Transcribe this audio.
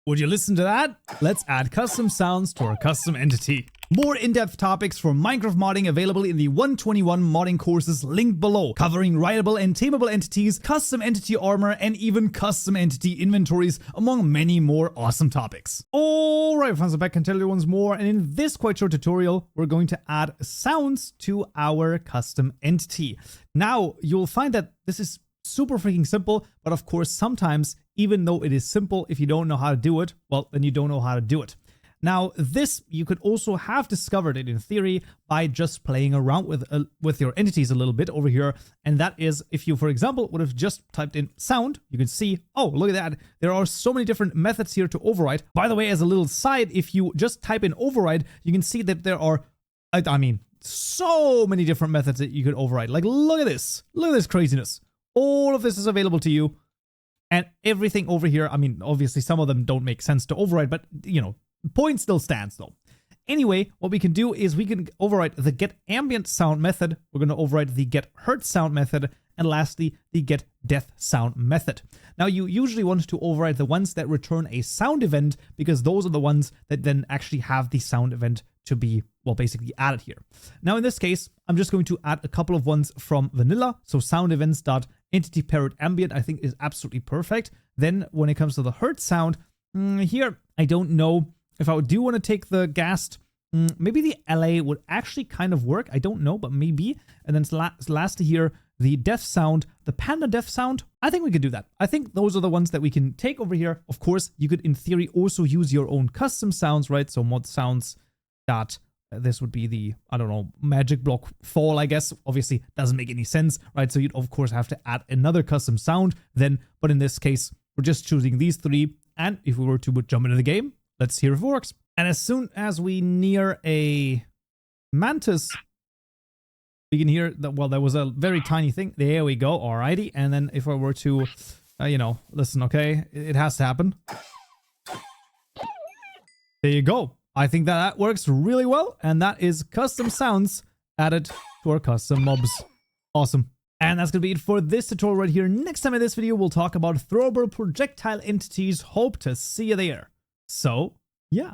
Would you listen to that? Let's add custom sounds to our custom entity. More in-depth topics for Minecraft modding available in the 121 modding courses linked below, covering writable and tameable entities, custom entity armor, and even custom entity inventories, among many more awesome topics. Alright, friends, I'm back and tell you once more, and in this quite short tutorial, we're going to add sounds to our custom entity. Now, you'll find that this is super freaking simple, but of course, sometimes, even though it is simple, if you don't know how to do it, well, then you don't know how to do it. Now, this you could also have discovered it in theory by just playing around with your entities a little bit over here. And that is, if you, for example, would have just typed in sound, you can see, oh, look at that. There are so many different methods here to override. By the way, as a little side, if you just type in override, you can see that there are, I mean, so many different methods that you could override. Like, look at this. Look at this craziness. All of this is available to you. And everything over here, I mean, obviously some of them don't make sense to override, but, you know, point still stands though. Anyway, what we can do is we can override the get ambient sound method. We're going to override the get hertz sound method. And lastly, the get depth sound method. Now, you usually want to override the ones that return a sound event because those are the ones that then actually have the sound event to be, well, basically added here. Now, in this case, I'm just going to add a couple of ones from vanilla. So sound events dot entity parrot ambient, I think, is absolutely perfect. Then when it comes to the hertz sound, here, I don't know if I do want to take the ghast. Maybe the LA would actually kind of work. I don't know, but maybe. And then lastly here, the death sound, the panda death sound, I think we could do that. I think those are the ones that we can take over here. Of course, you could in theory also use your own custom sounds, right? So mod sounds dot, this would be the, I don't know, magic block fall, I guess. Obviously doesn't make any sense, right? So you'd of course have to add another custom sound then, but in this case, we're just choosing these three. And if we were to jump into the game, let's see if it works. And as soon as we near a mantis, we can hear that, well, there was a very tiny thing. There we go. Alrighty. And then if I were to, you know, listen, okay, it has to happen. There you go. I think that works really well. And that is custom sounds added to our custom mobs. Awesome. And that's going to be it for this tutorial right here. Next time in this video, we'll talk about throwable projectile entities. Hope to see you there. So, yeah.